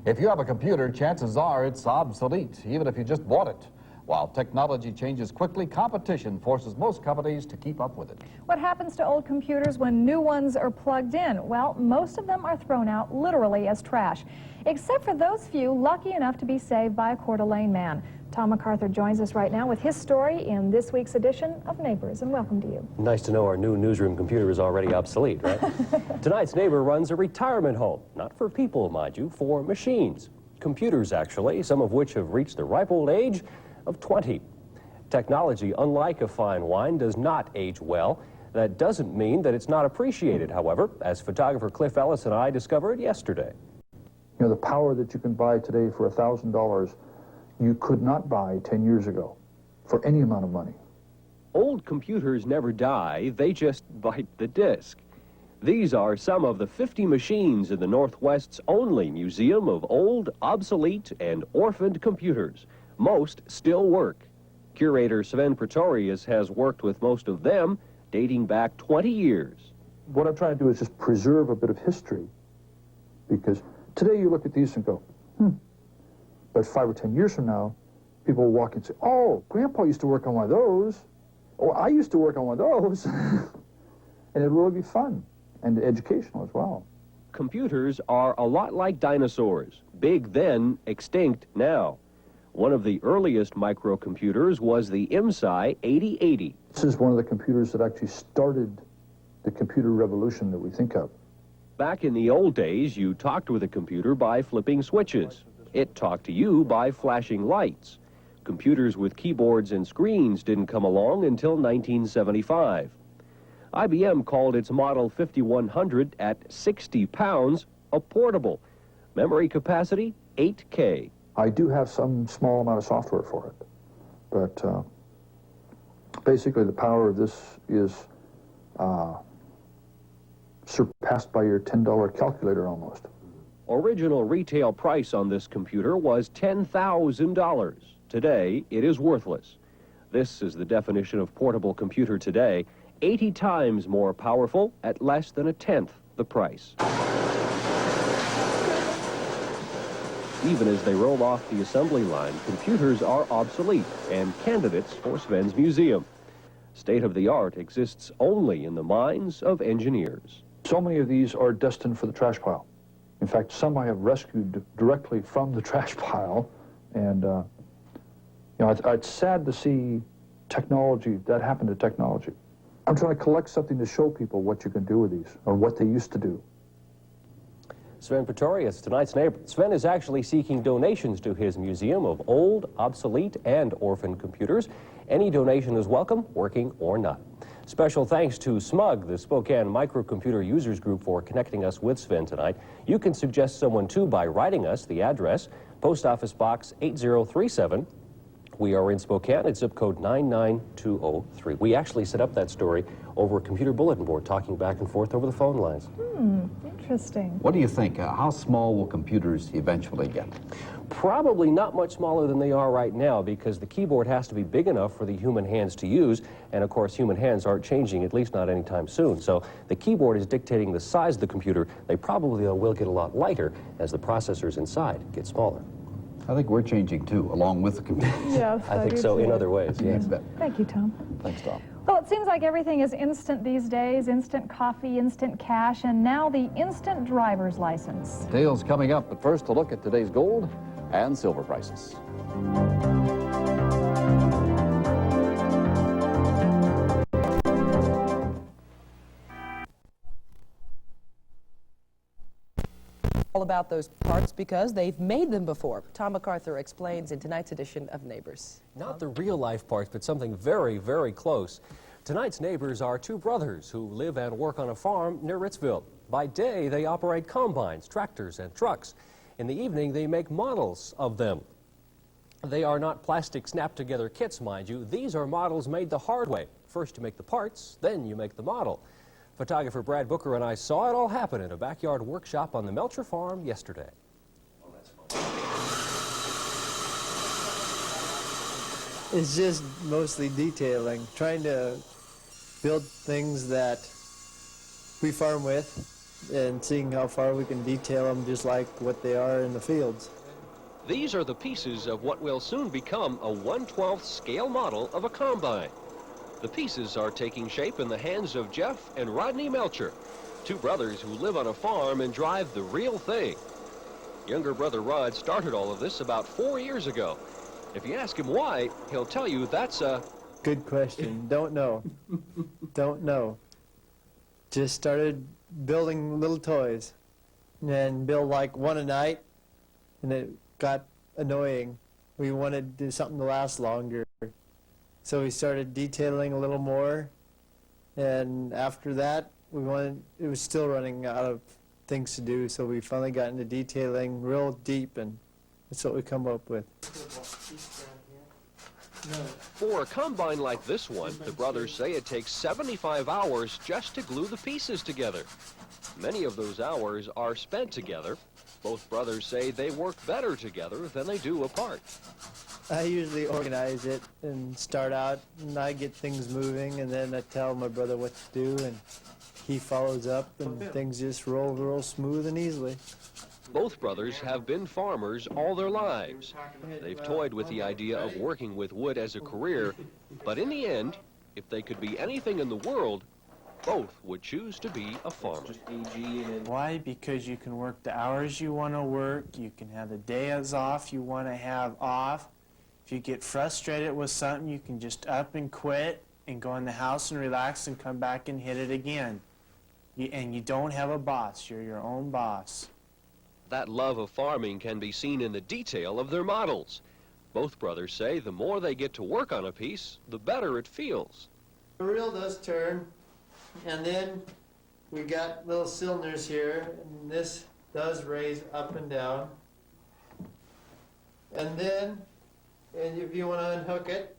If you have a computer, chances are it's obsolete, even if you just bought it. While technology changes quickly, competition forces most companies to keep up with it. What happens to old computers when new ones are plugged in? Well, most of them are thrown out literally as trash, except for those few lucky enough to be saved by a Coeur d'Alene man. Tom McArthur joins us right now with his story in this week's edition of Neighbors, and welcome to you. Nice to know our new newsroom computer is already obsolete, right? Tonight's neighbor runs a retirement home, not for people, mind you, for machines. Computers, actually, some of which have reached the ripe old age of 20. Technology, unlike a fine wine, does not age well. That doesn't mean that it's not appreciated, however, as photographer Cliff Ellis and I discovered yesterday. You know, the power that you can buy today for $1,000, you could not buy 10 years ago for any amount of money. Old computers never die, they just bite the disk. These are some of the 50 machines in the Northwest's only museum of old, obsolete, and orphaned computers. Most still work. Curator Sven Pretorius has worked with most of them, dating back 20 years. What I'm trying to do is just preserve a bit of history, because today you look at these and go, But 5 or 10 years from now, people will walk and say, oh, Grandpa used to work on one of those, or I used to work on one of those. And it'll really be fun and educational as well. Computers are a lot like dinosaurs, big then, extinct now. One of the earliest microcomputers was the MSI 8080. This is one of the computers that actually started the computer revolution that we think of. Back in the old days, you talked with a computer by flipping switches. It talked to you by flashing lights. Computers with keyboards and screens didn't come along until 1975. IBM called its Model 5100 at 60 pounds a portable. Memory capacity, 8K. I do have some small amount of software for it, but basically the power of this is surpassed by your $10 calculator almost. Original retail price on this computer was $10,000. Today, it is worthless. This is the definition of portable computer today, 80 times more powerful at less than 1/10 the price. Even as they roll off the assembly line, computers are obsolete and candidates for Sven's museum. State-of-the-art exists only in the minds of engineers. So many of these are destined for the trash pile. In fact, some I have rescued directly from the trash pile, and you know, it's sad to see technology, that happen to technology. I'm trying to collect something to show people what you can do with these, or what they used to do. Sven Pretorius, tonight's neighbor. Sven is actually seeking donations to his museum of old, obsolete, and orphaned computers. Any donation is welcome, working or not. Special thanks to SMUG, the Spokane Microcomputer Users Group, for connecting us with Sven tonight. You can suggest someone, too, by writing us. The address, Post Office Box 8037. We are in Spokane at zip code 99203. We actually set up that story over a computer bulletin board, talking back and forth over the phone lines. Interesting. What do you think? How small will computers eventually get? Probably not much smaller than they are right now, because the keyboard has to be big enough for the human hands to use, and of course human hands aren't changing, at least not anytime soon. So the keyboard is dictating the size of the computer. They probably will get a lot lighter as the processors inside get smaller. I think we're changing too, along with the computers. Yes, I think so in other ways, yes. Thank you, Tom. Thanks, Tom. Well, it seems like everything is instant these days, instant coffee, instant cash, and now the instant driver's license. Dale's coming up, but first a look at today's gold and silver prices. All about those parts because they've made them before. Tom McArthur explains in tonight's edition of Neighbors. Not the real-life parts, but something very, very close. Tonight's neighbors are two brothers who live and work on a farm near Ritzville. By day, they operate combines, tractors, and trucks. In the evening, they make models of them. They are not plastic snap-together kits, mind you. These are models made the hard way. First you make the parts, then you make the model. Photographer Brad Booker and I saw it all happen in a backyard workshop on the Melcher farm yesterday. It's just mostly detailing, trying to build things that we farm with and seeing how far we can detail them just like what they are in the fields. These are the pieces of what will soon become a 1/12 scale model of a combine. The pieces are taking shape in the hands of Jeff and Rodney Melcher, two brothers who live on a farm and drive the real thing. Younger brother Rod started all of this about 4 years ago. If you ask him why, he'll tell you that's a... Good question. Don't know. Don't know. Just started building little toys and build like one a night, and it got annoying. We wanted to do something to last longer. So we started detailing a little more, and after that, it was still running out of things to do, so we finally got into detailing real deep, and that's what we come up with. For a combine like this one, the brothers say it takes 75 hours just to glue the pieces together. Many of those hours are spent together. Both brothers say they work better together than they do apart. I usually organize it and start out, and I get things moving, and then I tell my brother what to do, and he follows up, and things just roll real smooth and easily. Both brothers have been farmers all their lives. They've toyed with the idea of working with wood as a career, but in the end, if they could be anything in the world, both would choose to be a farmer. Why? Because you can work the hours you want to work, you can have the days off you want to have off. If you get frustrated with something, you can just up and quit and go in the house and relax and come back and hit it again. And you don't have a boss, you're your own boss. That love of farming can be seen in the detail of their models. Both brothers say the more they get to work on a piece, the better it feels. The reel does turn, and then we got little cylinders here, and this does raise up and down. And then, if you want to unhook it,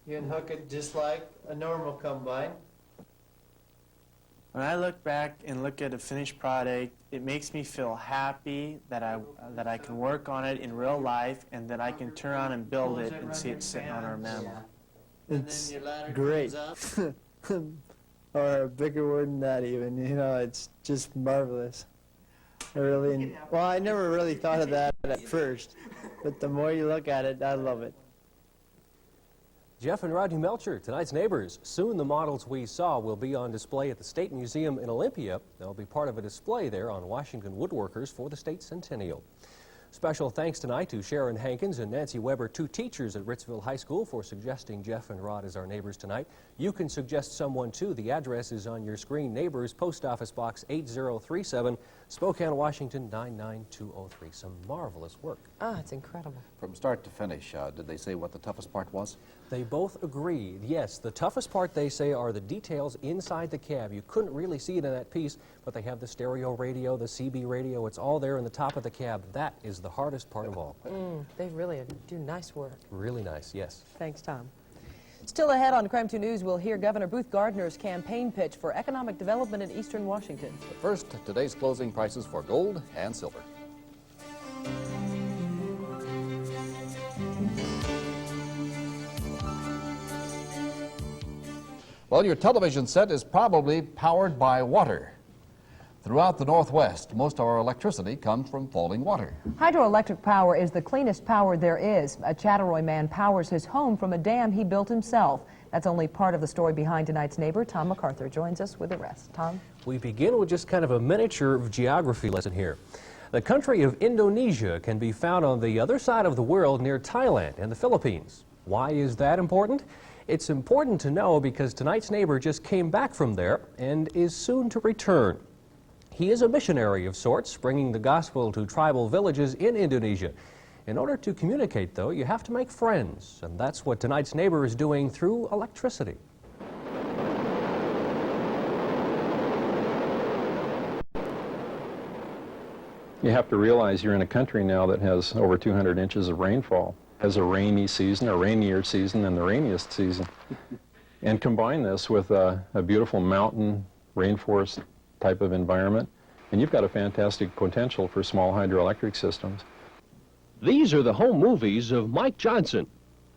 you unhook it just like a normal combine. When I look back and look at a finished product, it makes me feel happy that I can work on it in real life and that I can turn around and build it and see it sitting on our mantle. It's great. Or bigger word than that even, you know, it's just marvelous. I never really thought of that at first, but the more you look at it, I love it. Jeff and Rodney Melcher, tonight's neighbors. Soon the models we saw will be on display at the State Museum in Olympia. They'll be part of a display there on Washington Woodworkers for the State Centennial. Special thanks tonight to Sharon Hankins and Nancy Weber, two teachers at Ritzville High School, for suggesting Jeff and Rod as our neighbors tonight. You can suggest someone too. The address is on your screen. Neighbors, Post Office Box 8037, Spokane, Washington 99203. Some marvelous work. Ah, it's incredible. From start to finish, did they say what the toughest part was? They both agreed. Yes, the toughest part, they say, are the details inside the cab. You couldn't really see it in that piece, but they have the stereo radio, the CB radio. It's all there in the top of the cab. That is the hardest part of all. They really do nice work. Really nice, yes. Thanks, Tom. Still ahead on KREM-2 News, we'll hear Governor Booth Gardner's campaign pitch for economic development in eastern Washington. But first, today's closing prices for gold and silver. Well, your television set is probably powered by water. Throughout the Northwest, most of our electricity comes from falling water. Hydroelectric power is the cleanest power there is. A Chattaroy man powers his home from a dam he built himself. That's only part of the story behind tonight's neighbor. Tom McArthur joins us with the rest. Tom? We begin with just kind of a miniature geography lesson here. The country of Indonesia can be found on the other side of the world near Thailand and the Philippines. Why is that important? It's important to know because tonight's neighbor just came back from there and is soon to return. He is a missionary of sorts, bringing the gospel to tribal villages in Indonesia. In order to communicate, though, you have to make friends, and that's what tonight's neighbor is doing through electricity. You have to realize you're in a country now that has over 200 inches of rainfall, has a rainy season, a rainier season than the rainiest season. And combine this with a beautiful mountain, rainforest type of environment, and you've got a fantastic potential for small hydroelectric systems. These are the home movies of Mike Johnson.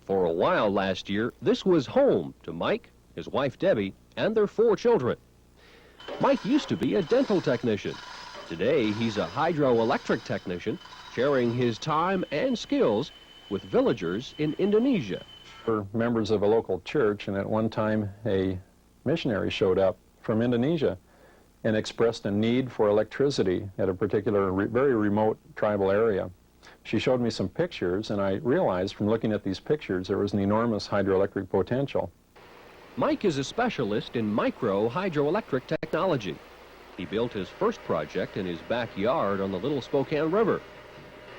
For a while last year, this was home to Mike, his wife Debbie, and their 4 children. Mike used to be a dental technician. Today, he's a hydroelectric technician, sharing his time and skills with villagers in Indonesia. We're members of a local church, and at one time a missionary showed up from Indonesia and expressed a need for electricity at a particular very remote tribal area. She showed me some pictures, and I realized from looking at these pictures there was an enormous hydroelectric potential. Mike is a specialist in micro hydroelectric technology. He built his first project in his backyard on the Little Spokane River.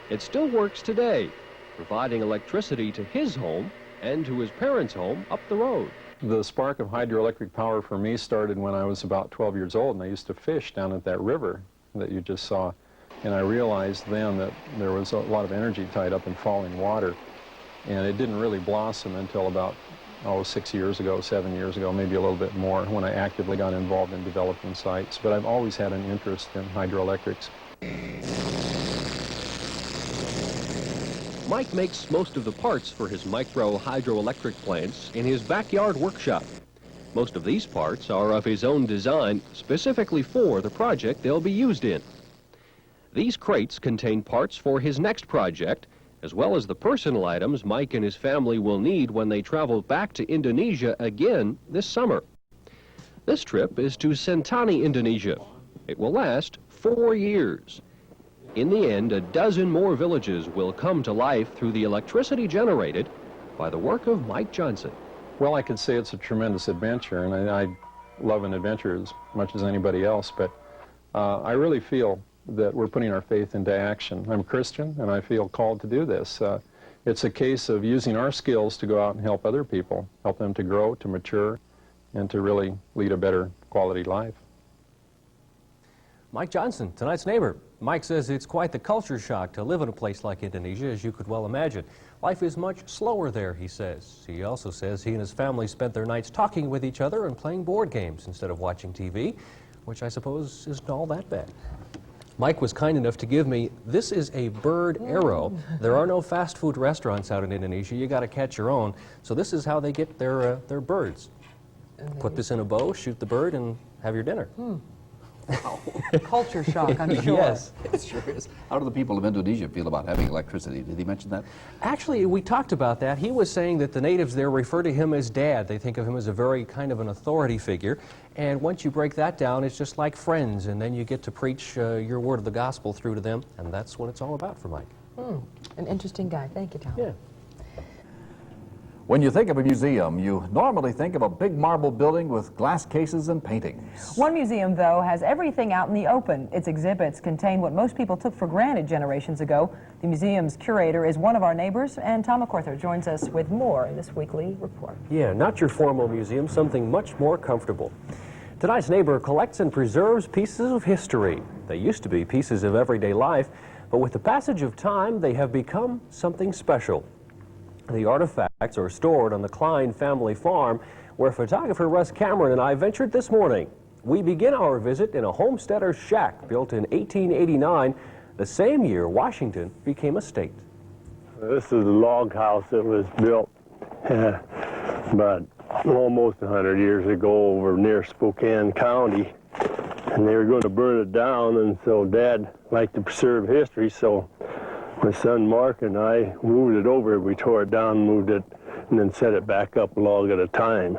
It still works today, providing electricity to his home and to his parents' home up the road. The spark of hydroelectric power for me started when I was about 12 years old, and I used to fish down at that river that you just saw. And I realized then that there was a lot of energy tied up in falling water. And it didn't really blossom until about, 6 years ago, 7 years ago, maybe a little bit more, when I actively got involved in developing sites. But I've always had an interest in hydroelectrics. Mike makes most of the parts for his micro hydroelectric plants in his backyard workshop. Most of these parts are of his own design, specifically for the project they'll be used in. These crates contain parts for his next project, as well as the personal items Mike and his family will need when they travel back to Indonesia again this summer. This trip is to Sentani, Indonesia. It will last 4 years. In the end, a dozen more villages will come to life through the electricity generated by the work of Mike Johnson. Well, I could say it's a tremendous adventure, and I love an adventure as much as anybody else, but I really feel that we're putting our faith into action. I'm a Christian, and I feel called to do this. It's a case of using our skills to go out and help other people, help them to grow, to mature, and to really lead a better quality life. Mike Johnson, tonight's neighbor. Mike says it's quite the culture shock to live in a place like Indonesia, as you could well imagine. Life is much slower there, he says. He also says he and his family spent their nights talking with each other and playing board games instead of watching TV, which I suppose isn't all that bad. Mike was kind enough to give me, this is a bird arrow. There are no fast food restaurants out in Indonesia. You got to catch your own. So this is how they get their birds. Put this in a bow, shoot the bird, and have your dinner. Wow. Culture shock, I'm sure. Yes. It sure is. How do the people of Indonesia feel about having electricity? Did he mention that? Actually, we talked about that. He was saying that the natives there refer to him as Dad. They think of him as a very kind of an authority figure. And once you break that down, it's just like friends. And then you get to preach your word of the gospel through to them. And that's what it's all about for Mike. An interesting guy. Thank you, Tom. Yeah. When you think of a museum, you normally think of a big marble building with glass cases and paintings. One museum, though, has everything out in the open. Its exhibits contain what most people took for granted generations ago. The museum's curator is one of our neighbors, and Tom McArthur joins us with more in this weekly report. Yeah, not your formal museum, something much more comfortable. Tonight's neighbor collects and preserves pieces of history. They used to be pieces of everyday life, but with the passage of time, they have become something special. The artifacts are stored on the Klein family farm, where photographer Russ Cameron and I ventured this morning. We begin our visit in a homesteader's shack built in 1889, the same year Washington became a state. This is a log house that was built about almost 100 years ago over near Spokane County, and they were going to burn it down, and so Dad liked to preserve history, so my son Mark and I moved it over. We tore it down, moved it, and then set it back up a log at a time.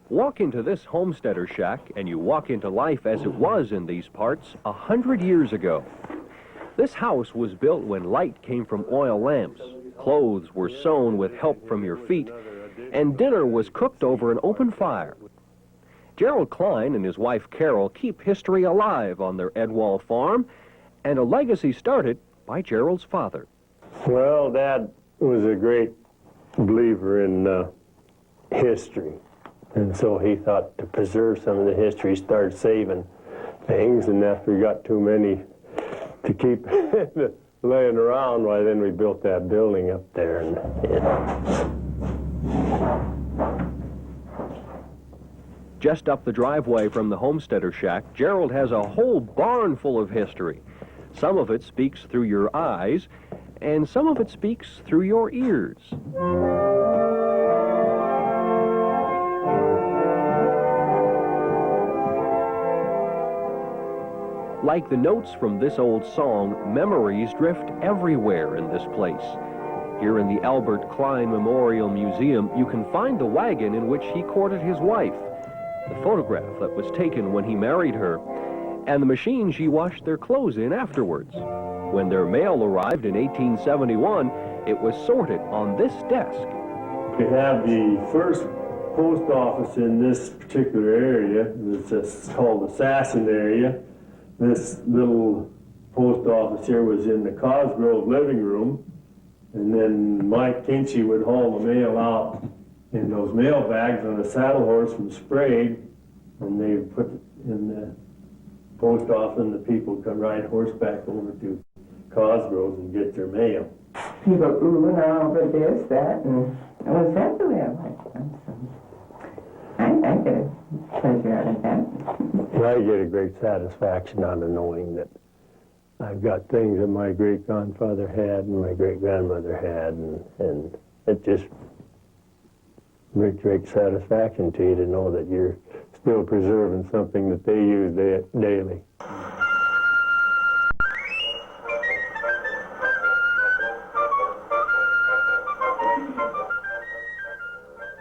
Walk into this homesteader shack and you walk into life as it was in these parts 100 years ago. This house was built when light came from oil lamps, clothes were sewn with help from your feet, and dinner was cooked over an open fire. Gerald Klein and his wife Carol keep history alive on their Edwall farm, and a legacy started by Gerald's father. Well, Dad was a great believer in history, and so he thought to preserve some of the history, started saving things, and after we got too many to keep laying around, why then we built that building up there. And Just up the driveway from the homesteader shack, Gerald has a whole barn full of history. Some of it speaks through your eyes, and some of it speaks through your ears. Like the notes from this old song, memories drift everywhere in this place. Here in the Albert Klein Memorial Museum, you can find the wagon in which he courted his wife, the photograph that was taken when he married her, and the machine she washed their clothes in afterwards. When their mail arrived in 1871, it was sorted on this desk. We have the first post office in this particular area. It's called the Sasson area. This little post office here was in the Cosgrove living room, and then Mike Kinchy would haul the mail out in those mail bags on a saddle horse from Sprague, and they put it in the post office, and the people could ride horseback over to Cosgrove and get their mail. People oohing over this, that, and it was everywhere like that. So I get a pleasure out of that. I get a great satisfaction out of knowing that I've got things that my great-grandfather had and my great-grandmother had, and it just brings great satisfaction to you to know that you're still preserving something that they use daily.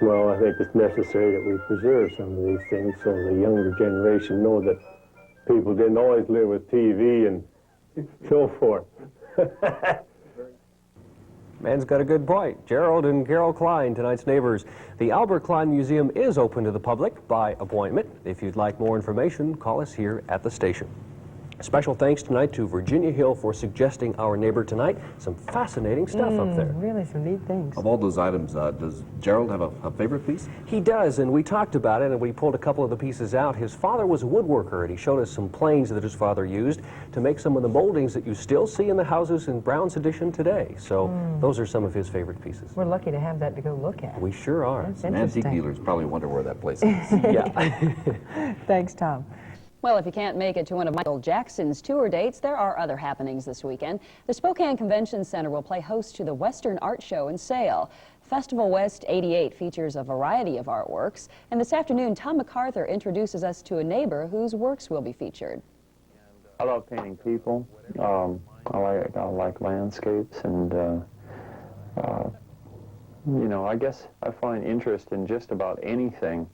Well, I think it's necessary that we preserve some of these things so the younger generation know that people didn't always live with TV and so forth. Man's got a good point. Gerald and Carol Klein, tonight's neighbors. The Albert Klein Museum is open to the public by appointment. If you'd like more information, call us here at the station. Special thanks tonight to Virginia Hill for suggesting our neighbor tonight. Some fascinating stuff up there. Really some neat things. Of all those items, does Gerald have a favorite piece? He does, and we talked about it, and we pulled a couple of the pieces out. His father was a woodworker, and he showed us some planes that his father used to make some of the moldings that you still see in the houses in Brown's Addition today. So those are some of his favorite pieces. We're lucky to have that to go look at. We sure are. That's Some interesting. antique dealers probably wonder where that place is. Yeah. Thanks, Tom. Well, if you can't make it to one of Michael Jackson's tour dates, there are other happenings this weekend. The Spokane Convention Center will play host to the Western Art Show in Sale. Festival West 88 features a variety of artworks, and this afternoon Tom McArthur introduces us to a neighbor whose works will be featured. I love painting people. I like landscapes, and you know, I guess I find interest in just about anything.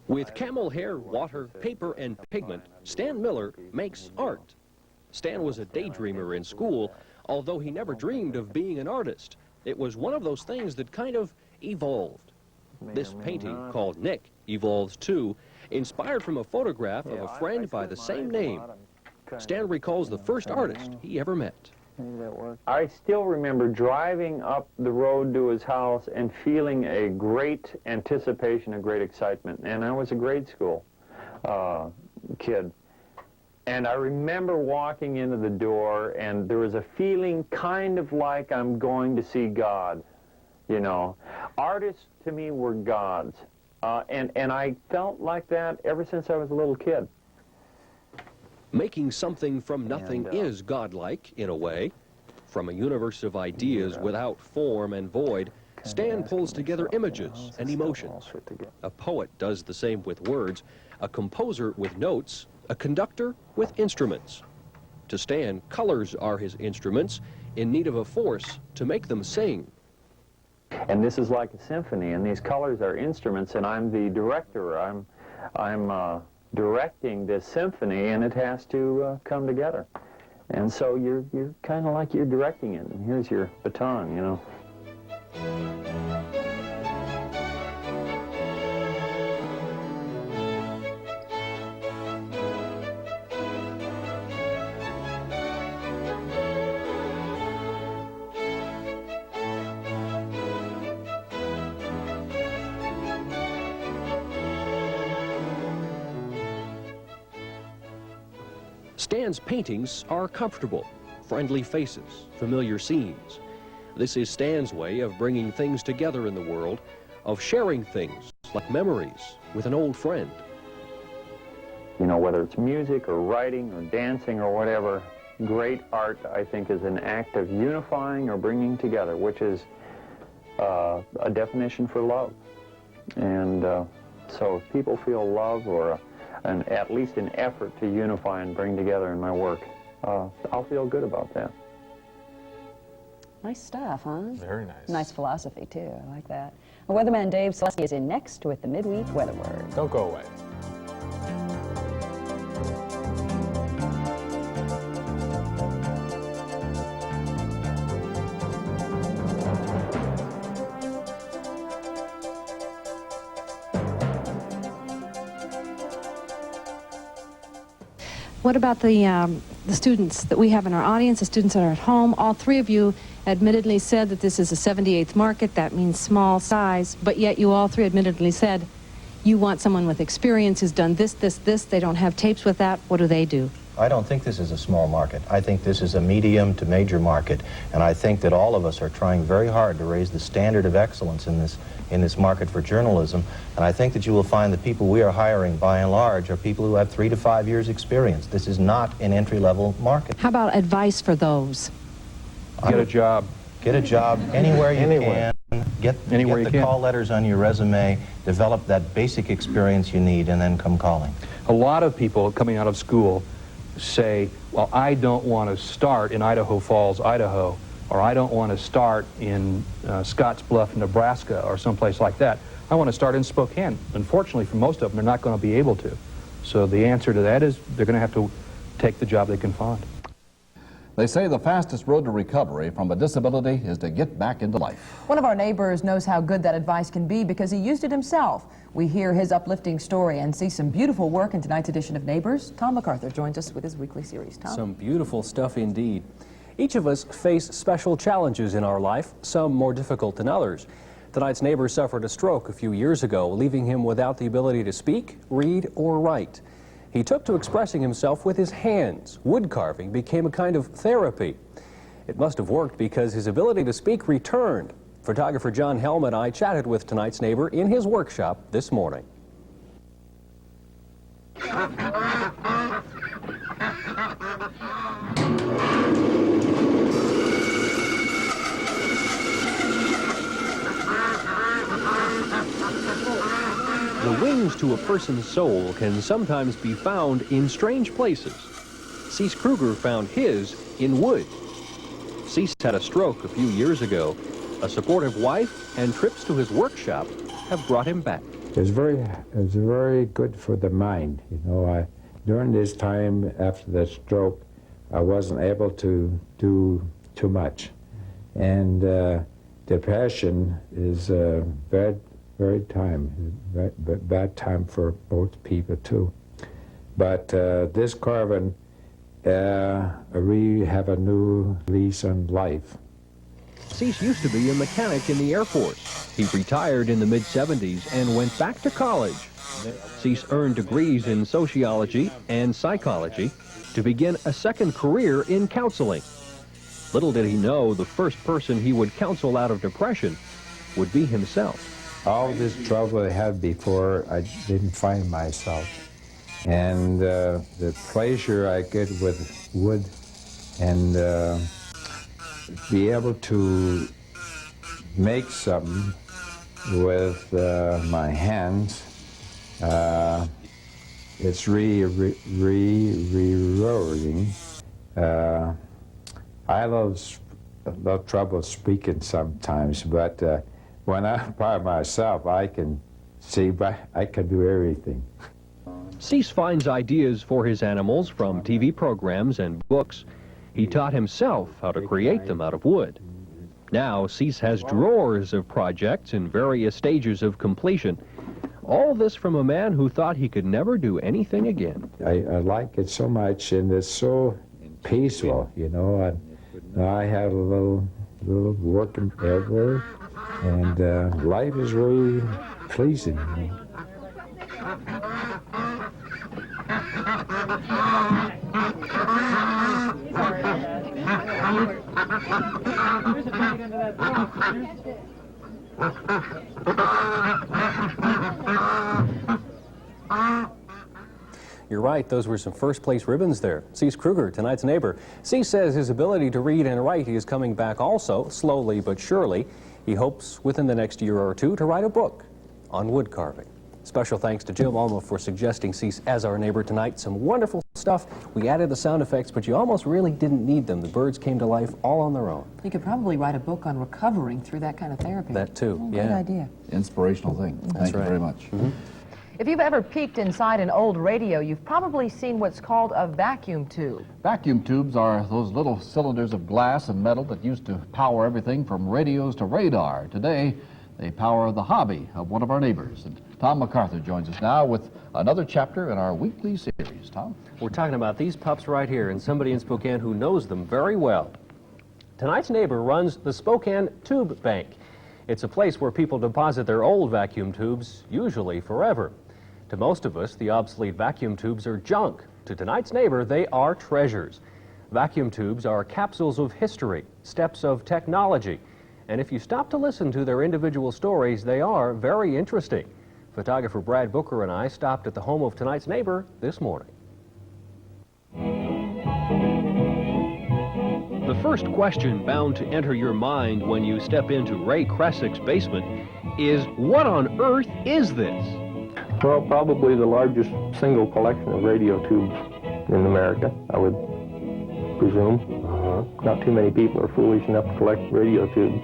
With camel hair, water, paper, and pigment, Stan Miller makes art. Stan was a daydreamer in school, although he never dreamed of being an artist. It was one of those things that kind of evolved. This painting, called Nick, evolves too, inspired from a photograph of a friend by the same name. Stan recalls the first artist he ever met. I still remember driving up the road to his house and feeling a great anticipation, a great excitement. And I was a grade school kid. And I remember walking into the door, and there was a feeling kind of like I'm going to see God, you know. Artists, to me, were gods. And I felt like that ever since I was a little kid. Making something from nothing is godlike, in a way. From a universe of ideas without form and void, Stan pulls together images and emotions. A poet does the same with words, a composer with notes, a conductor with instruments. To Stan, colors are his instruments, in need of a force to make them sing. And this is like a symphony, and these colors are instruments, and I'm the director. I'm directing this symphony, and it has to come together. And so you're kind of like you're directing it, and here's your baton, you know. Stan's paintings are comfortable, friendly faces, familiar scenes. This is Stan's way of bringing things together in the world, of sharing things like memories with an old friend. You know, whether it's music or writing or dancing or whatever, great art, I think, is an act of unifying or bringing together, which is a definition for love. And so if people feel love or at least an effort to unify and bring together in my work, I'll feel good about that. Nice stuff, huh? Very nice. Nice philosophy, too. I like that. Our weatherman Dave Selesky is in next with the midweek weather word. Don't go away. What about the students that we have in our audience, the students that are at home? All three of you admittedly said that this is a 78th market. That means small size. But yet you all three admittedly said you want someone with experience who's done this, this, this. They don't have tapes with that. What do they do? I don't think this is a small market. I think this is a medium to major market. And I think that all of us are trying very hard to raise the standard of excellence in this market for journalism. And I think that you will find the people we are hiring, by and large, are people who have 3 to 5 years experience. This is not an entry-level market. How about advice for those? Get a job. Get a job anywhere you can. Get the call letters on your resume, develop that basic experience you need, and then come calling. A lot of people coming out of school say, well, I don't want to start in Idaho Falls, Idaho, or I don't want to start in Scottsbluff, Nebraska, or someplace like that. I want to start in Spokane. Unfortunately, for most of them, they're not going to be able to. So the answer to that is they're going to have to take the job they can find. They say the fastest road to recovery from a disability is to get back into life. One of our neighbors knows how good that advice can be because he used it himself. We hear his uplifting story and see some beautiful work in tonight's edition of Neighbors. Tom McArthur joins us with his weekly series. Tom? Some beautiful stuff indeed. Each of us face special challenges in our life, some more difficult than others. Tonight's neighbor suffered a stroke a few years ago, leaving him without the ability to speak, read, or write. He took to expressing himself with his hands. Wood carving became a kind of therapy. It must have worked because his ability to speak returned. Photographer John Helm and I chatted with tonight's neighbor in his workshop this morning. The wings to a person's soul can sometimes be found in strange places. Cease Kruger found his in wood. Cease had a stroke a few years ago. A supportive wife and trips to his workshop have brought him back. It's very good for the mind. You know, during this time after the stroke, I wasn't able to do too much. And depression is very bad time for both people too. But this carving, we have a new lease on life. Cease used to be a mechanic in the Air Force. He retired in the mid-70s and went back to college. Cease earned degrees in sociology and psychology to begin a second career in counseling. Little did he know the first person he would counsel out of depression would be himself. All this trouble I had before, I didn't find myself. And the pleasure I get with wood and be able to make something with my hands, it's really rewarding. I love trouble speaking sometimes, but when I'm by myself, I can see, I can do everything. Cease finds ideas for his animals from TV programs and books. He taught himself how to create them out of wood. Now, Cease has drawers of projects in various stages of completion. All this from a man who thought he could never do anything again. I like it so much, and it's so peaceful, you know. I have a little working everywhere, and life is really pleasing. You know. You're right, those were some first-place ribbons there. Cease Kruger, tonight's neighbor. Cease says his ability to read and write is coming back also, slowly but surely. He hopes within the next year or two to write a book on wood carving. Special thanks to Jim Alma for suggesting Cease as our neighbor tonight. Some wonderful stuff. We added the sound effects, but you almost really didn't need them. The birds came to life all on their own. You could probably write a book on recovering through that kind of therapy. That too, Oh, yeah. Good idea. Inspirational thing. Thank you very much. If you've ever peeked inside an old radio, you've probably seen what's called a vacuum tube. Vacuum tubes are those little cylinders of glass and metal that used to power everything from radios to radar. Today, they power the hobby of one of our neighbors. And Tom McArthur joins us now with another chapter in our weekly series. Tom? We're talking about these pups right here and somebody in Spokane who knows them very well. Tonight's neighbor runs the Spokane Tube Bank. It's a place where people deposit their old vacuum tubes, usually forever. To most of us, the obsolete vacuum tubes are junk. To tonight's neighbor, they are treasures. Vacuum tubes are capsules of history, steps of technology. And if you stop to listen to their individual stories, they are very interesting. Photographer Brad Booker and I stopped at the home of tonight's neighbor this morning. The first question bound to enter your mind when you step into Ray Kressick's basement is, what on earth is this? Well, probably the largest single collection of radio tubes in America, I would presume. Not too many people are foolish enough to collect radio tubes.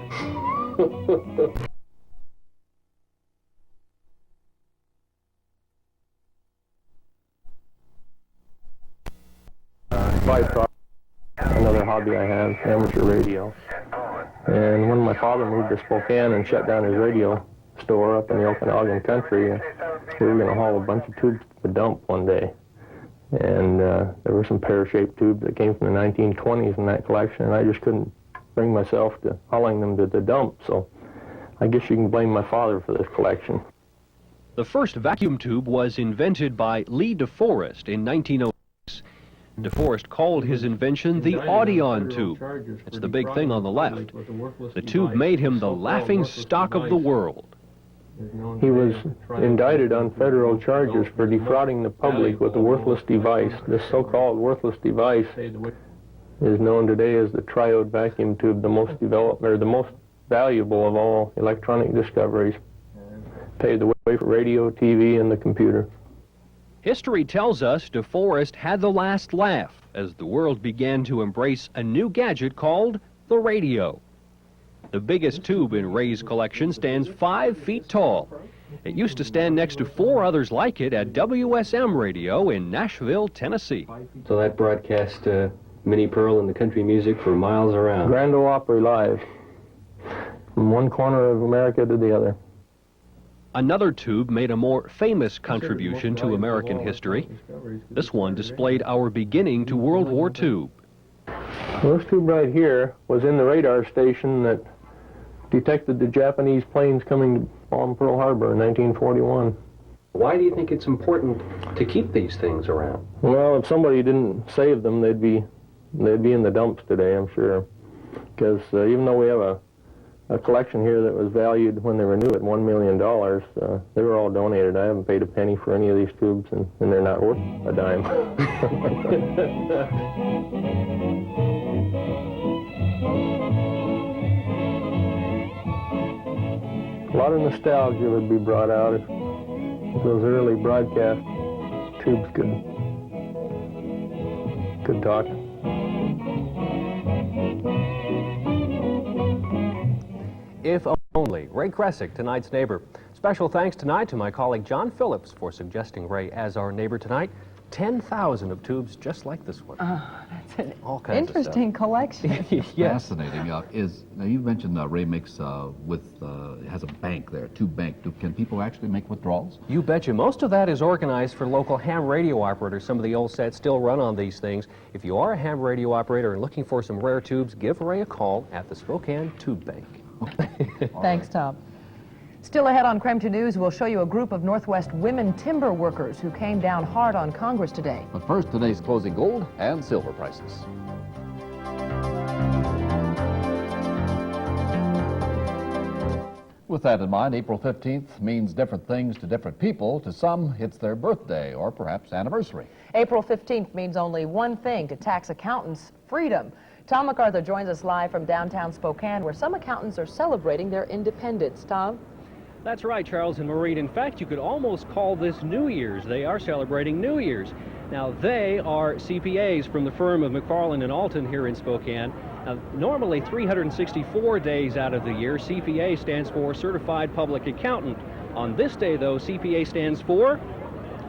Another hobby I have, amateur radio. And when my father moved to Spokane and shut down his radio store up in the Okanagan country, we were going to haul a bunch of tubes to the dump one day. And there were some pear-shaped tubes that came from the 1920s in that collection, and I just couldn't bring myself to hauling them to the dump, so I guess you can blame my father for this collection. The first vacuum tube was invented by Lee DeForest in 1906. DeForest called his invention the Audion tube. It's the big thing on the left. The tube made him the laughing stock of the world. He was indicted on federal charges for defrauding the public with a worthless device. This so-called worthless device is known today as the triode vacuum tube, the most developed, or the most valuable of all electronic discoveries. Paved the way for radio, TV, and the computer. History tells us DeForest had the last laugh as the world began to embrace a new gadget called the radio. The biggest tube in Ray's collection stands 5 feet tall. It used to stand next to 4 others like it at WSM Radio in Nashville, Tennessee. So that broadcast Minnie Pearl and the country music for miles around. Grand Ole Opry live, from one corner of America to the other. Another tube made a more famous contribution to American history. This one displayed our beginning to World War II. This tube right here was in the radar station that detected the Japanese planes coming to bomb Pearl Harbor in 1941. Why do you think it's important to keep these things around? Well, if somebody didn't save them, they'd be in the dumps today, I'm sure. Because even though we have a collection here that was valued when they were new at $1 million, they were all donated. I haven't paid a penny for any of these tubes, and they're not worth a dime. A lot of nostalgia would be brought out if those early broadcast tubes could talk. If only. Ray Kressick, tonight's neighbor. Special thanks tonight to my colleague John Phillips for suggesting Ray as our neighbor tonight. 10,000 of tubes just like this one. That's an All kinds interesting collection. Fascinating. Now you mentioned Ray makes has a bank there, tube bank. Can people actually make withdrawals? You betcha. Most of that is organized for local ham radio operators. Some of the old sets still run on these things. If you are a ham radio operator and looking for some rare tubes, give Ray a call at the Spokane Tube Bank. Thanks, Tom. Still ahead on KREM-TV News, we'll show you a group of Northwest women timber workers who came down hard on Congress today. But first, today's closing gold and silver prices. With that in mind, April 15th means different things to different people. To some, it's their birthday or perhaps anniversary. April 15th means only one thing to tax accountants: freedom. Tom McArthur joins us live from downtown Spokane, where some accountants are celebrating their independence. Tom? That's right, Charles and Maureen. In fact, you could almost call this New Year's. They are celebrating New Year's. Now, they are CPAs from the firm of McFarland and Alton here in Spokane. Normally 364 days out of the year, CPA stands for Certified Public Accountant. On this day, though, CPA stands for,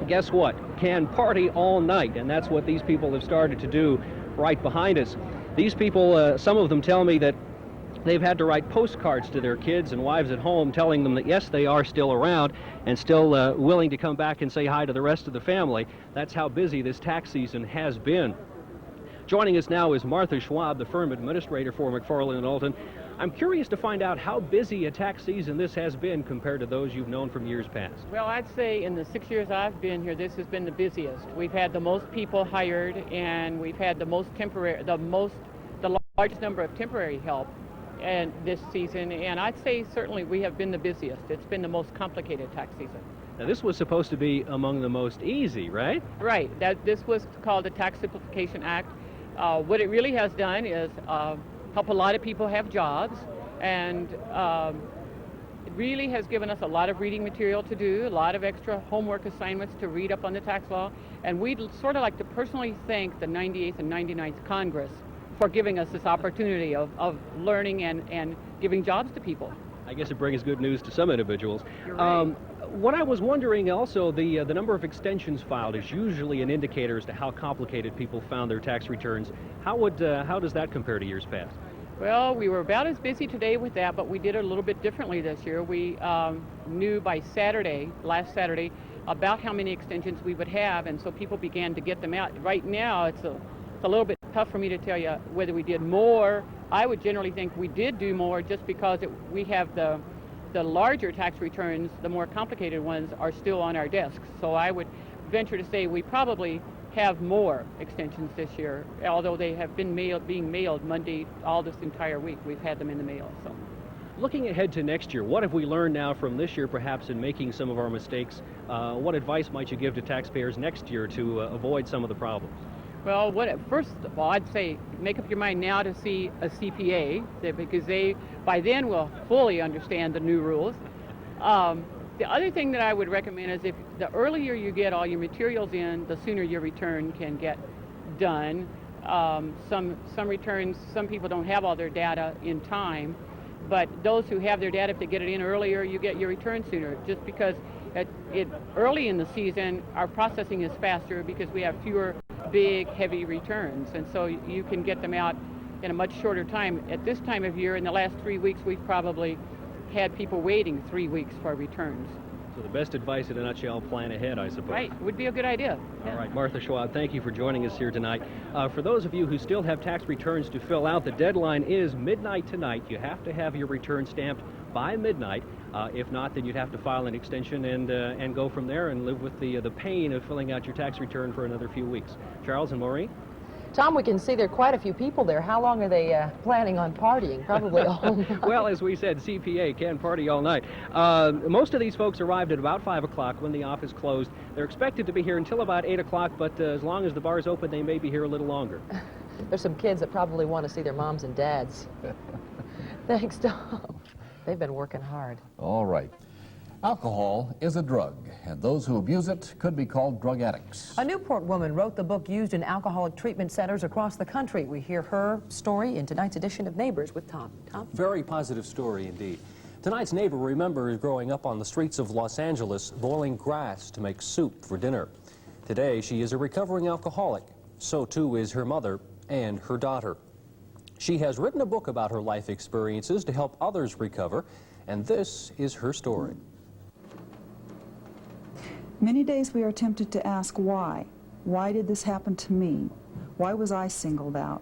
guess what? Can party all night, and that's what these people have started to do right behind us. These people, some of them tell me that they've had to write postcards to their kids and wives at home telling them that, yes, they are still around and still willing to come back and say hi to the rest of the family. That's how busy this tax season has been. Joining us now is Martha Schwab, the firm administrator for McFarland and Alton. I'm curious to find out how busy a tax season this has been compared to those you've known from years past. Well, I'd say in the 6 years I've been here, this has been the busiest. We've had the most people hired, and we've had the largest number of temporary help and this season, and I'd say certainly we have been the busiest. It's been the most complicated tax season. Now, this was supposed to be among the most easy, right? Right. This was called the Tax Simplification Act. What it really has done is help a lot of people have jobs, and it really has given us a lot of reading material to do, a lot of extra homework assignments to read up on the tax law, and we'd sort of like to personally thank the 98th and 99th Congress for giving us this opportunity of learning and giving jobs to people. I guess it brings good news to some individuals. You're right. What I was wondering also, the number of extensions filed is usually an indicator as to how complicated people found their tax returns. How does that compare to years past? Well, we were about as busy today with that, but we did it a little bit differently this year. We knew by last Saturday, about how many extensions we would have, and so people began to get them out. Right now, it's a little bit tough for me to tell you whether we did more. I would generally think we did do more just because we have the larger tax returns, the more complicated ones, are still on our desks. So I would venture to say we probably have more extensions this year, although they have been being mailed Monday all this entire week. We've had them in the mail. So, looking ahead to next year, what have we learned now from this year, perhaps in making some of our mistakes? What advice might you give to taxpayers next year to avoid some of the problems? Well, first of all, I'd say make up your mind now to see a CPA, because they, by then, will fully understand the new rules. The other thing that I would recommend is if the earlier you get all your materials in, the sooner your return can get done. Some returns, some people don't have all their data in time, but those who have their data, if they get it in earlier, you get your return sooner. Just because early in the season, our processing is faster because we have fewer big, heavy returns, and so you can get them out in a much shorter time. At this time of year, in the last 3 weeks, we've probably had people waiting 3 weeks for returns. So the best advice in a nutshell, plan ahead, I suppose. Right, would be a good idea. All right, Martha Schwab, thank you for joining us here tonight. For those of you who still have tax returns to fill out, the deadline is midnight tonight. You have to have your return stamped by midnight. If not, then you'd have to file an extension and go from there and live with the pain of filling out your tax return for another few weeks. Charles and Maureen? Tom, we can see there are quite a few people there. How long are they planning on partying? Probably all night. Well, as we said, CPA can party all night. Most of these folks arrived at about 5 o'clock when the office closed. They're expected to be here until about 8 o'clock, but as long as the bar's open, they may be here a little longer. There's some kids that probably want to see their moms and dads. Thanks, Tom. They've been working hard. All right. Alcohol is a drug, and those who abuse it could be called drug addicts. A Newport woman wrote the book used in alcoholic treatment centers across the country. We hear her story in tonight's edition of Neighbors with Tom. Tom? Very positive story indeed. Tonight's neighbor remembers growing up on the streets of Los Angeles, boiling grass to make soup for dinner. Today, she is a recovering alcoholic. So too is her mother and her daughter. She has written a book about her life experiences to help others recover, and this is her story. Many days we are tempted to ask why. Why did this happen to me? Why was I singled out?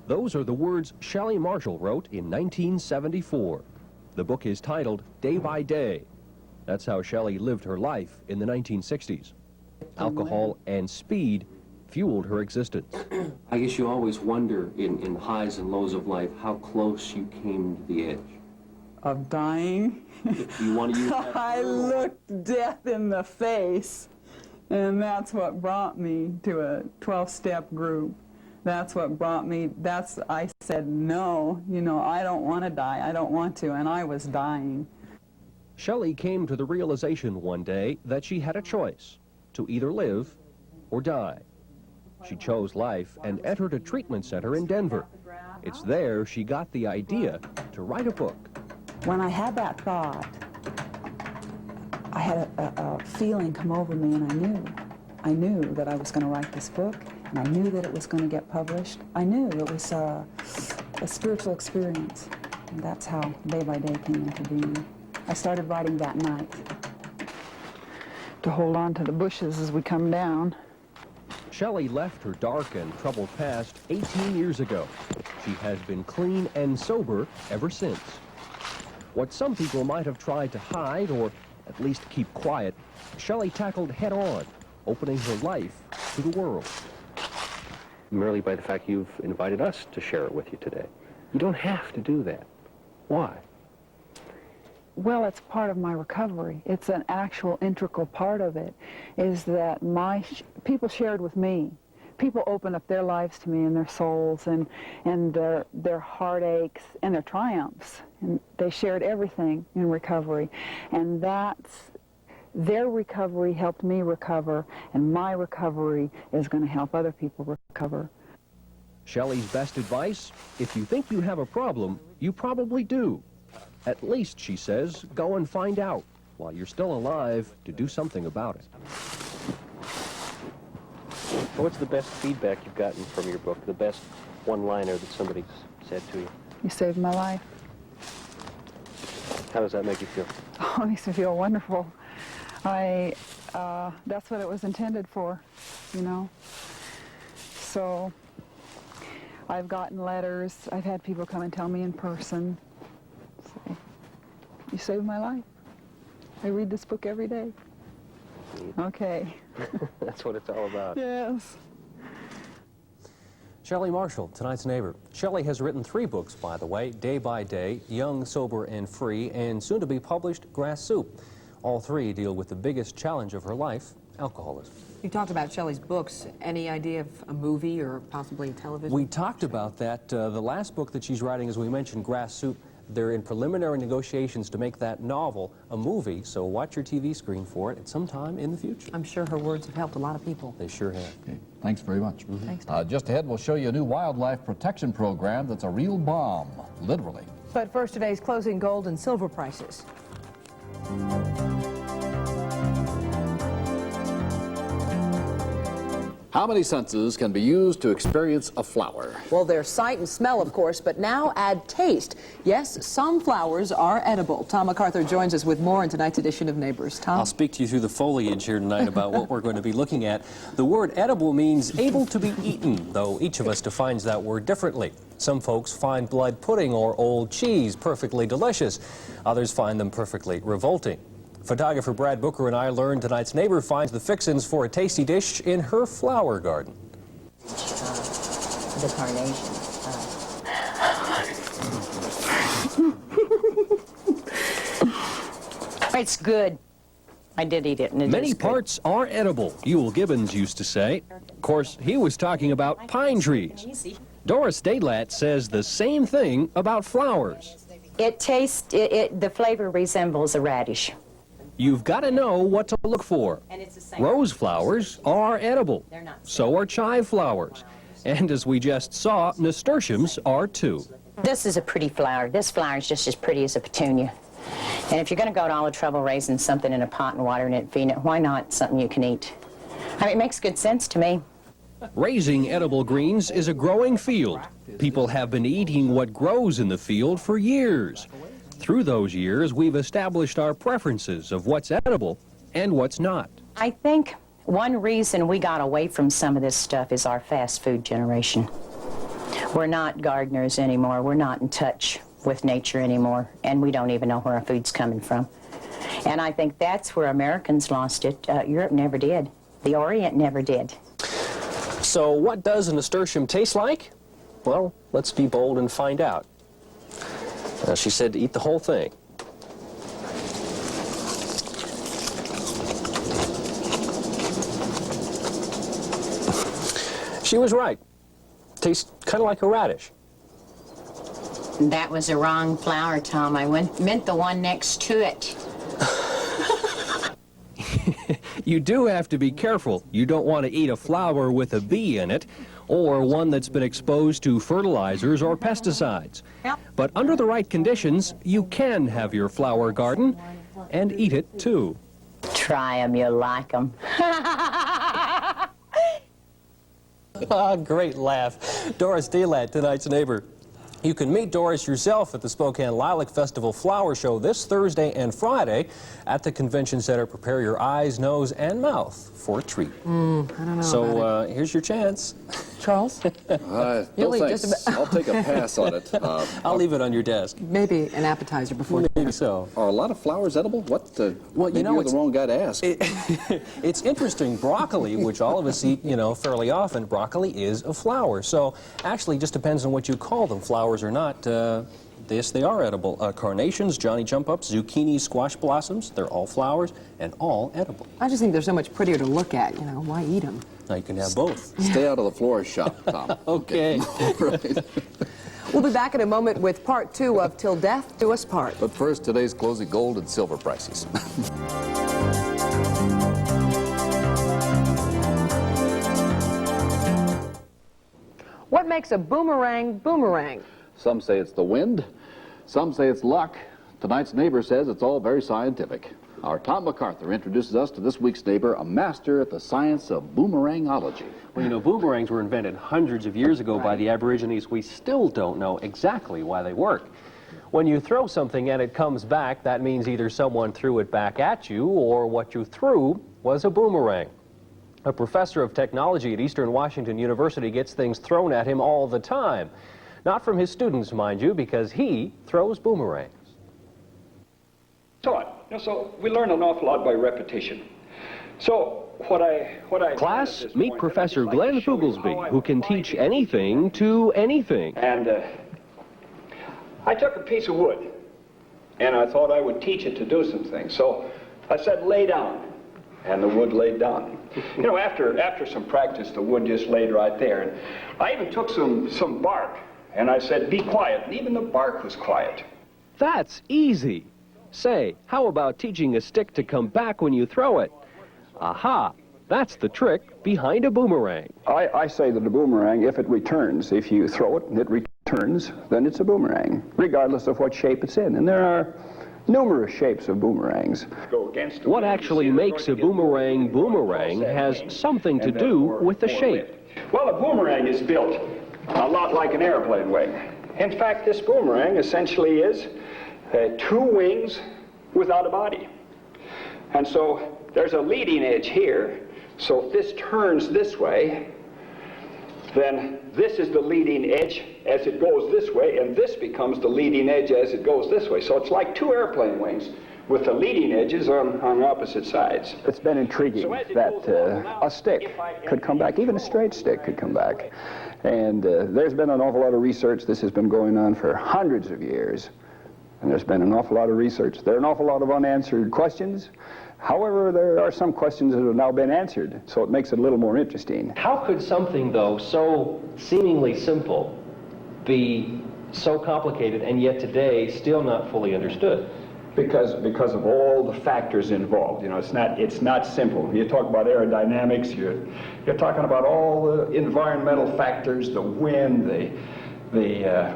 Those are the words Shelley Marshall wrote in 1974. The book is titled Day by Day. That's how Shelley lived her life in the 1960s. Alcohol and speed fueled her existence. I guess you always wonder in the highs and lows of life how close you came to the edge. Of dying. You want to use that? I looked death in the face, and that's what brought me to a 12-step group. That's what brought me, I said, no, I don't want to die. I don't want to, and I was dying. Shelley came to the realization one day that she had a choice to either live or die. She chose life and entered a treatment center in Denver. It's there she got the idea to write a book. When I had that thought, I had a feeling come over me, and I knew that I was going to write this book, and I knew that it was going to get published. I knew it was a spiritual experience, and that's how Day by Day came into being. I started writing that night to hold on to the bushes as we come down. Shelley left her dark and troubled past 18 years ago. She has been clean and sober ever since. What some people might have tried to hide or at least keep quiet, Shelley tackled head-on, opening her life to the world. Merely by the fact you've invited us to share it with you today. You don't have to do that. Why? Well, it's part of my recovery. It's an actual integral part of it, is that people shared with me. People opened up their lives to me and their souls and their heartaches and their triumphs. And they shared everything in recovery. And their recovery helped me recover, and my recovery is going to help other people recover. Shelley's best advice: if you think you have a problem, you probably do. At least, she says, go and find out while you're still alive to do something about it. What's the best feedback you've gotten from your book, the best one-liner that somebody's said to you? You saved my life. How does that make you feel? Oh, it makes me feel wonderful. That's what it was intended for, you know. So I've gotten letters. I've had people come and tell me in person, say, you saved my life. I read this book every day. Okay. That's what it's all about. Yes. Shelley Marshall, tonight's neighbor. Shelley has written 3 books, by the way: Day by Day, Young, Sober, and Free, and soon to be published Grass Soup. All 3 deal with the biggest challenge of her life, alcoholism. You talked about Shelley's books. Any idea of a movie or possibly television? We talked about that. The last book that she's writing, as we mentioned, Grass Soup, they're in preliminary negotiations to make that novel a movie, so watch your TV screen for it at some time in the future. I'm sure her words have helped a lot of people. They sure have. Okay. Thanks very much. Thanks, just ahead, we'll show you a new wildlife protection program that's a real bomb, literally. But first, today's closing gold and silver prices. How many senses can be used to experience a flower? Well, there's sight and smell, of course, but now add taste. Yes, some flowers are edible. Tom McArthur joins us with more in tonight's edition of Neighbors. Tom? I'll speak to you through the foliage here tonight about what we're going to be looking at. The word edible means able to be eaten, though each of us defines that word differently. Some folks find blood pudding or old cheese perfectly delicious. Others find them perfectly revolting. Photographer Brad Booker and I learned tonight's neighbor finds the fixins for a tasty dish in her flower garden. The carnation. It's good. I did eat it, and it Many is good. parts are edible, Ewell Gibbons used to say. Of course, he was talking about pine trees. Doris Daylat says the same thing about flowers. It tastes, the flavor resembles a radish. You've got to know what to look for. Rose flowers are edible. So are chive flowers. And as we just saw, nasturtiums are too. This is a pretty flower. This flower is just as pretty as a petunia. And if you're going to go to all the trouble raising something in a pot and watering it and feeding it, why not something you can eat? I mean, it makes good sense to me. Raising edible greens is a growing field. People have been eating what grows in the field for years. Through those years, we've established our preferences of what's edible and what's not. I think one reason we got away from some of this stuff is our fast food generation. We're not gardeners anymore. We're not in touch with nature anymore, and we don't even know where our food's coming from. And I think that's where Americans lost it. Europe never did. The Orient never did. So what does a nasturtium taste like? Well, let's be bold and find out. She said to eat the whole thing. She was right. Tastes kind of like a radish. That was a wrong flower, Tom. I meant the one next to it. You do have to be careful. You don't want to eat a flower with a bee in it, or one that's been exposed to fertilizers or pesticides. But under the right conditions, you can have your flower garden and eat it too. Try 'em, you'll like 'em. Great laugh. Doris Delat, tonight's neighbor. You can meet Doris yourself at the Spokane Lilac Festival Flower Show this Thursday and Friday at the Convention Center. Prepare your eyes, nose, and mouth for a treat. I don't know. So here's your chance. Charles? No thanks. I'll take a pass on it. I'll leave it on your desk. Maybe an appetizer before dinner. Maybe so. Are a lot of flowers edible? Well, maybe you're the wrong guy to ask. It's interesting. Broccoli, which all of us eat, fairly often, broccoli is a flower. So actually, it just depends on what you call them, flowers or not. Yes, they are edible. Carnations, Johnny jump-ups, zucchini, squash blossoms, they're all flowers and all edible. I just think they're so much prettier to look at, why eat them? Now you can have both. Stay out of the florist shop, Tom. Okay. Right. We'll be back in a moment with part 2 of Till Death Do Us Part. But first, today's closing gold and silver prices. What makes a boomerang boomerang? Some say it's the wind. Some say it's luck. Tonight's neighbor says it's all very scientific. Our Tom McArthur introduces us to this week's neighbor, a master at the science of boomerangology. Well, boomerangs were invented hundreds of years ago by the Aborigines. We still don't know exactly why they work. When you throw something and it comes back, that means either someone threw it back at you or what you threw was a boomerang. A professor of technology at Eastern Washington University gets things thrown at him all the time. Not from his students, mind you, because he throws boomerangs. So we learn an awful lot by repetition. So what I Class, meet Professor Glenn Fugelsby, who can teach anything to anything. And I took a piece of wood, and I thought I would teach it to do some things. So I said, lay down, and the wood laid down. After some practice, the wood just laid right there. And I even took some bark, and I said, be quiet, and even the bark was quiet. That's easy. Say, how about teaching a stick to come back when you throw it? Aha, that's the trick behind a boomerang. I say that a boomerang, if it returns, if you throw it and it returns, then it's a boomerang, regardless of what shape it's in. And there are numerous shapes of boomerangs. What actually makes a boomerang boomerang has something to do with the shape. Well, a boomerang is built a lot like an airplane wing. In fact, this boomerang essentially is 2 wings without a body. And so there's a leading edge here. So if this turns this way, then this is the leading edge as it goes this way, and this becomes the leading edge as it goes this way. So it's like 2 airplane wings with the leading edges on opposite sides. It's been intriguing that a stick could come back, even a straight stick could come back. And there's been an awful lot of research. This has been going on for hundreds of years. And there's been an awful lot of research. There are an awful lot of unanswered questions. However, there are some questions that have now been answered, so it makes it a little more interesting. How could something, though, so seemingly simple be so complicated and yet today still not fully understood? Because of all the factors involved. It's not simple. You talk about aerodynamics, you're talking about all the environmental factors, the wind,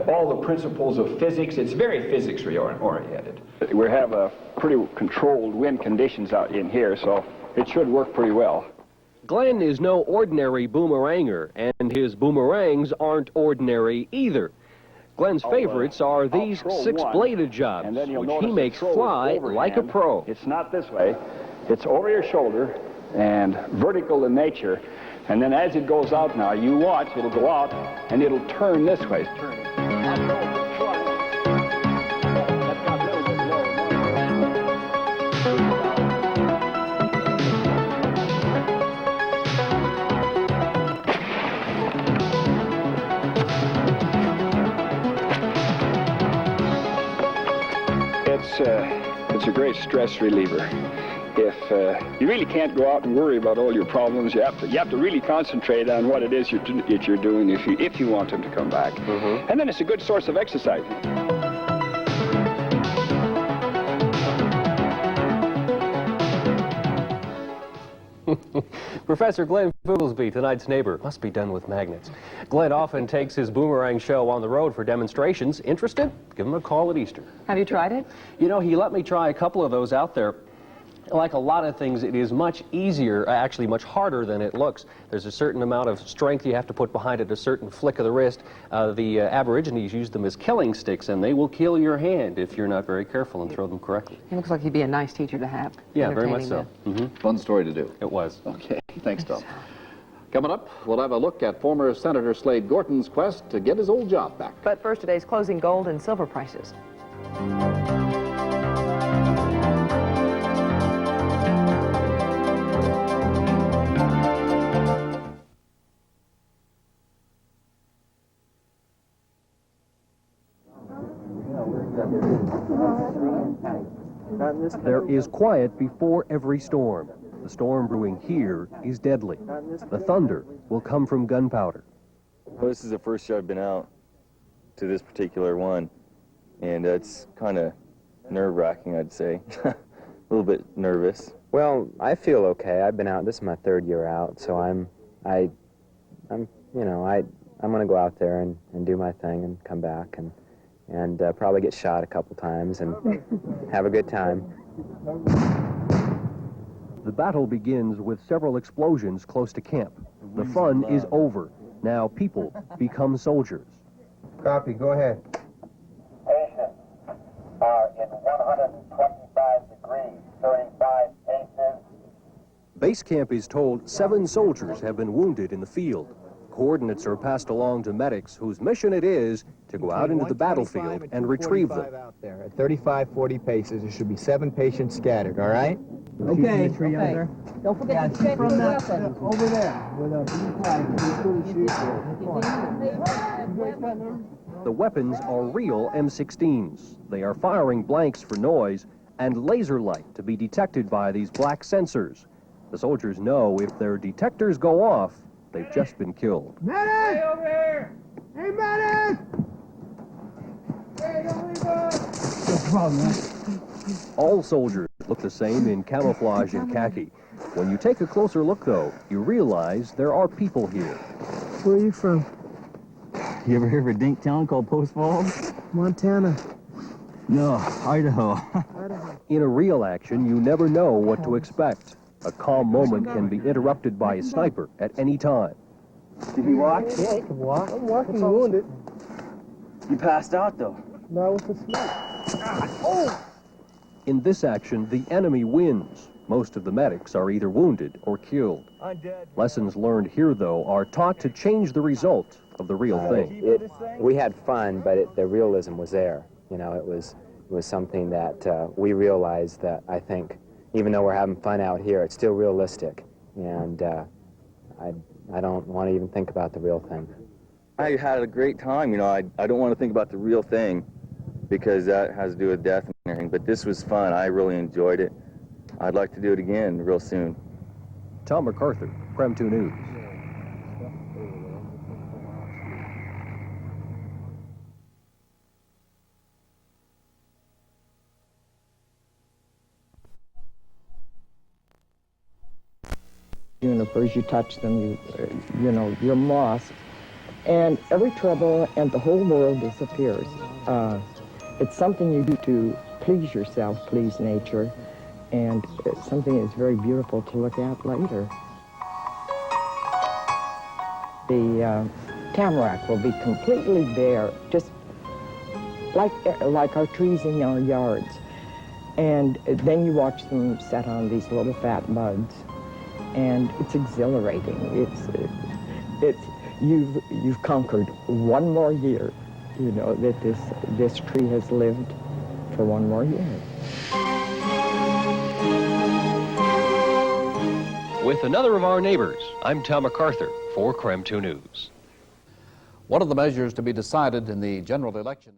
all the principles of physics. It's very physics oriented. We have pretty controlled wind conditions out in here, so it should work pretty well. Glenn is no ordinary boomeranger, and his boomerangs aren't ordinary either. Glenn's favorites are these 6-bladed jobs, which he makes fly like a pro. It's not this way. It's over your shoulder and vertical in nature. And then as it goes out now, you watch, it'll go out and it'll turn this way. It's a great stress reliever. If you really can't go out and worry about all your problems, you have to really concentrate on what it is you're doing if you want them to come back. And then it's a good source of exercise. Professor Glenn Fooglesby, tonight's neighbor, must be done with magnets. Glenn often takes his boomerang show on the road for demonstrations. Interested? Give him a call at Easter. Have you tried it? You know, he let me try a couple of those out there. Like a lot of things, it is much easier, actually much harder than it looks. There's a certain amount of strength you have to put behind it, a certain flick of the wrist. The Aborigines use them as killing sticks, and they will kill your hand if you're not very careful and throw them correctly. He looks like he'd be a nice teacher to have. Yeah, very much so. Fun story to do. It was. Okay, thanks, Tom. Coming up, we'll have a look at former Senator Slade Gorton's quest to get his old job back. But first, today's closing gold and silver prices. There is quiet before every storm. The storm brewing here is deadly. The thunder will come from gunpowder. Well, this is the first year I've been out to this particular one, and it's kind of nerve-wracking, I'd say. A little bit nervous. Well, I feel okay. I've been out. This is my third year out, so I'm going to go out there and do my thing and come back and probably get shot a couple times and have a good time. The battle begins with several explosions close to camp. The fun is over. Now people become soldiers. Copy, go ahead. Patients are in 125 degrees, 35 paces. Base camp is told 7 soldiers have been wounded in the field. Coordinates are passed along to medics whose mission it is to go out into the battlefield and retrieve them. Out there at 35, 40 paces, there should be 7 patients scattered, all right? Okay. Okay. Don't forget to check your weapon. Over there, with a blue flag. The weapons are real M16s. They are firing blanks for noise and laser light to be detected by these black sensors. The soldiers know if their detectors go off, they've just been killed. Medic! Hey, over here! Hey, medic! Hey, don't leave us! No problem, man. All soldiers look the same in camouflage and khaki. When you take a closer look, though, you realize there are people here. Where are you from? You ever hear of a dink town called Post Falls? Montana. No, Idaho. In a real action, you never know what to expect. A calm moment can be interrupted by a sniper at any time. Did he walk? Yeah, he can walk. I'm walking wounded. You passed out, though. Not with the smoke. In this action, the enemy wins. Most of the medics are either wounded or killed. I'm dead. Lessons learned here, though, are taught to change the result of the real thing. We had fun, but the realism was there. You know, it was something that we realized that I think, even though we're having fun out here, it's still realistic. And I don't want to even think about the real thing. I had a great time, you know. I don't want to think about the real thing because that has to do with death and everything, but this was fun. I really enjoyed it. I'd like to do it again real soon. Tom McArthur, KREM-2 News. Universe, you touch them, you're moss, and every trouble and the whole world disappears. It's something you do to please yourself, please nature, and it's something that's very beautiful to look at later. The tamarack will be completely bare, just like our trees in our yards, and then you watch them set on these little fat buds. And it's exhilarating. You've conquered one more year. You know that this tree has lived for one more year. With another of our neighbors, I'm Tom McArthur for KREM-2 News. One of the measures to be decided in the general election